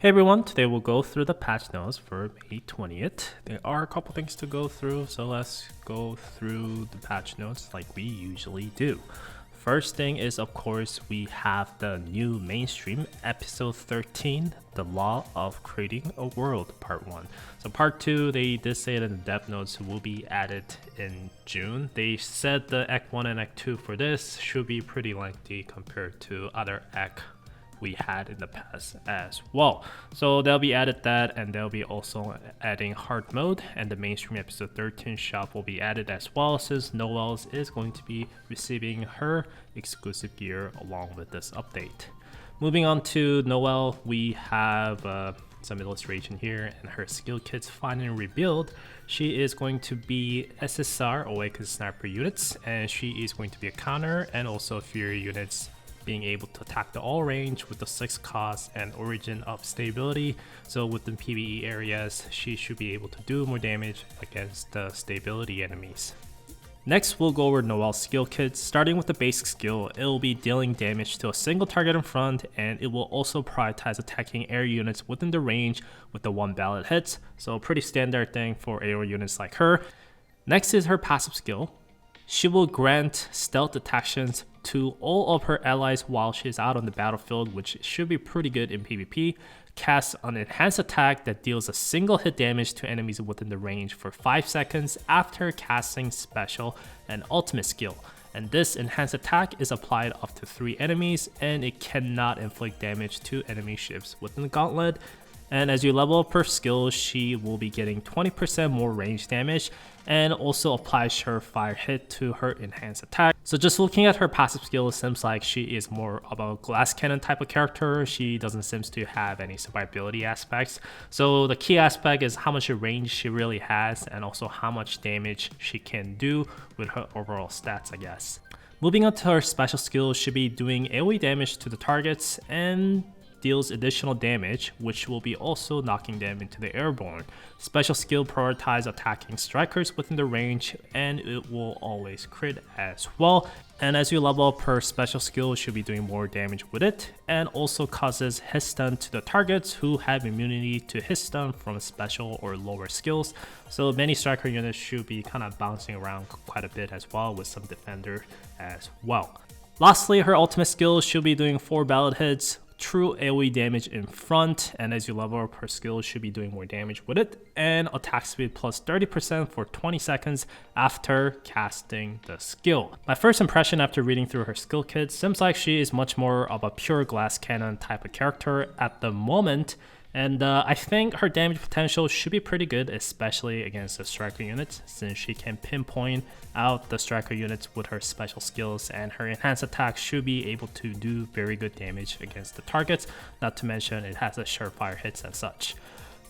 Hey everyone, today we'll go through the patch notes for May 20th. There are a couple things to go through, so let's go through the patch notes like we usually do. First thing is, of course, we have the new mainstream episode 13, The Law of Creating a World, part 1. So part 2, they did say that the dev notes will be added in June. They said the Act 1 and Act 2 for this should be pretty lengthy compared to other Act we had in the past as well. So they'll be added that, and they'll be also adding hard mode, and the mainstream episode 13 shop will be added as well, since Noelle is going to be receiving her exclusive gear along with this update. Moving on to Noelle, we have some illustration here, and her skill kit's finally revealed. She is going to be SSR Awaken Sniper units, and she is going to be a counter and also Fury units, being able to attack the all range with the 6 cost and origin of stability. So within PvE areas, she should be able to do more damage against the stability enemies. Next, we'll go over Noelle's skill kit. Starting with the basic skill, it will be dealing damage to a single target in front, and it will also prioritize attacking air units within the range with the 1 ballot hits. So pretty standard thing for AoE units like her. Next is her passive skill. She will grant stealth detections to all of her allies while she is out on the battlefield, which should be pretty good in PvP. Cast an enhanced attack that deals a single hit damage to enemies within the range for 5 seconds after casting special and ultimate skill. And this enhanced attack is applied up to 3 enemies, and it cannot inflict damage to enemy ships within the gauntlet. And as you level up her skill, she will be getting 20% more range damage, and also applies Surefire hit to her enhanced attack. So just looking at her passive skill, it seems like she is more of a glass cannon type of character. She doesn't seem to have any survivability aspects. So the key aspect is how much range she really has, and also how much damage she can do with her overall stats, I guess. Moving on to her special skill, she'll be doing AoE damage to the targets and deals additional damage, which will be also knocking them into the airborne. Special skill prioritizes attacking strikers within the range, and it will always crit as well. And as you level up her special skill, she'll be doing more damage with it, and also causes hit stun to the targets who have immunity to hit stun from special or lower skills. So many striker units should be kind of bouncing around quite a bit as well, with some defender as well. Lastly, her ultimate skill, she'll be doing 4 ballot hits, true AoE damage in front, and as you level up her skill, should be doing more damage with it, and attack speed plus 30% for 20 seconds after casting the skill. My first impression after reading through her skill kit seems like she is much more of a pure glass cannon type of character at the moment, and I think her damage potential should be pretty good, especially against the striker units, since she can pinpoint out the striker units with her special skills, and her enhanced attack should be able to do very good damage against the targets, not to mention it has a surefire hits and such.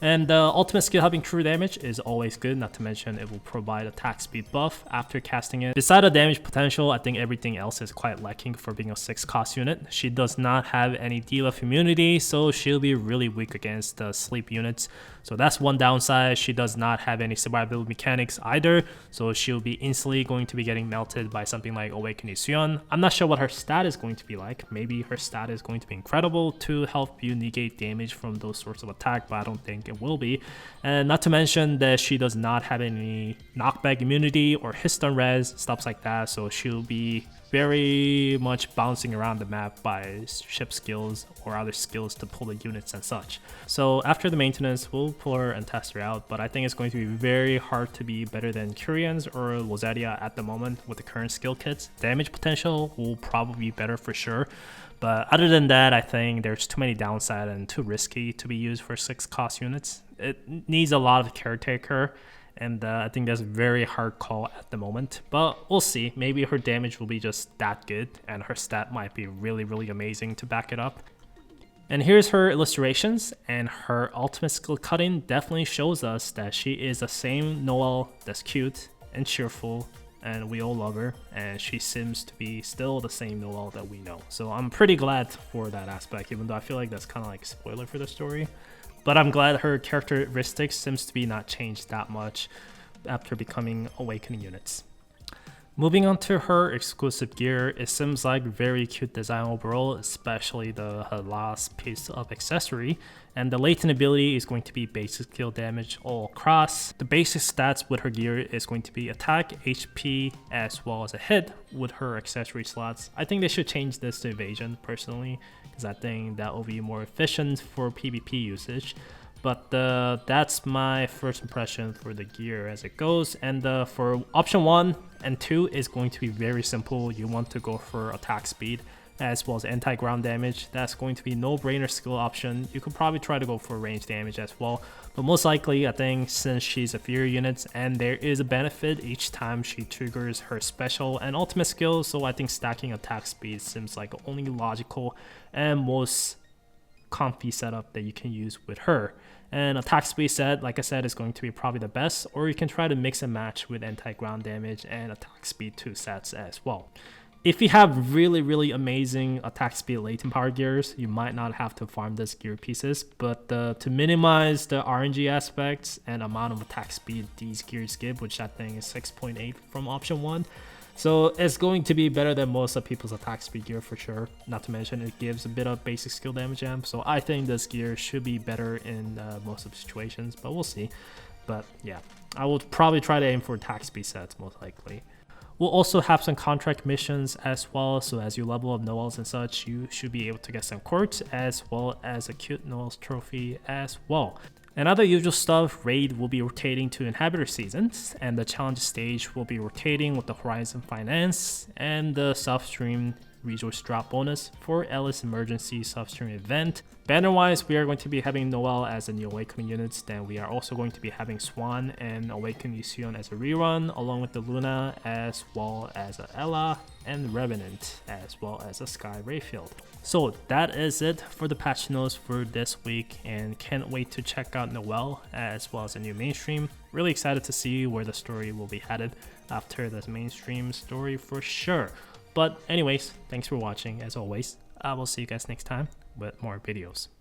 And the ultimate skill having true damage is always good, not to mention it will provide attack speed buff after casting it. Beside the damage potential, I think everything else is quite lacking for being a 6 cost unit. She does not have any debuff immunity, so she'll be really weak against the sleep units. So that's one downside. She does not have any survivability mechanics either, so she'll be instantly going to be getting melted by something like Awaken Noelle. I'm not sure what her stat is going to be like. Maybe her stat is going to be incredible to help you negate damage from those sorts of attack, but I don't think it will be. And not to mention that she does not have any knockback immunity or hit stun res, stuff like that, so she'll be very much bouncing around the map by ship skills or other skills to pull the units and such. So after the maintenance, we'll pull her and test her out, but I think it's going to be very hard to be better than Curians or Lozaria at the moment with the current skill kits. Damage potential will probably be better for sure, but other than that, I think there's too many downside and too risky to be used for 6 cost units. It needs a lot of caretaker, and I think that's a very hard call at the moment, but we'll see. Maybe her damage will be just that good, and her stat might be really amazing to back it up. And here's her illustrations, and her ultimate skill cutting definitely shows us that she is the same Noelle that's cute and cheerful, and we all love her, and she seems to be still the same Noelle that we know. So I'm pretty glad for that aspect, even though I feel like that's kind of like a spoiler for the story. But I'm glad her characteristics seems to be not changed that much after becoming awakening units. Moving on to her exclusive gear, it seems like very cute design overall, especially her last piece of accessory. And the latent ability is going to be basic skill damage all across. The basic stats with her gear is going to be attack, HP, as well as a hit with her accessory slots. I think they should change this to evasion personally, because I think that will be more efficient for PvP usage. But that's my first impression for the gear as it goes. And for option 1 and 2 is going to be very simple. You want to go for attack speed as well as anti-ground damage. That's going to be no-brainer skill option. You could probably try to go for range damage as well, but most likely I think since she's a fear unit and there is a benefit each time she triggers her special and ultimate skills, so I think stacking attack speed seems like the only logical and most comfy setup that you can use with her. And attack speed set, like I said, is going to be probably the best, or you can try to mix and match with anti-ground damage and attack speed 2 sets as well. If you have really amazing attack speed latent power gears, you might not have to farm this gear pieces, but to minimize the RNG aspects and amount of attack speed these gears give, which I think is 6.8 from option 1, so it's going to be better than most of people's attack speed gear for sure. Not to mention it gives a bit of basic skill damage amp, so I think this gear should be better in most of the situations, but we'll see. But yeah, I will probably try to aim for attack speed sets most likely. We'll also have some contract missions as well, so as you level up Noelles and such, you should be able to get some quartz as well as a cute Noelles trophy as well. And other usual stuff, raid will be rotating to inhabitor seasons, and the challenge stage will be rotating with the Horizon Finance and the self-stream resource drop bonus for Ellis Emergency self-stream event. Banner-wise, we are going to be having Noelle as a new Awakening units, then we are also going to be having Swan and Awaken Yusion as a rerun, along with the Luna as well as a Ella and Revenant as well as a Sky Rayfield. So that is it for the patch notes for this week, and can't wait to check out Noelle as well as a new mainstream. Really excited to see where the story will be headed after this mainstream story for sure. But anyways, thanks for watching as always. I will see you guys next time with more videos.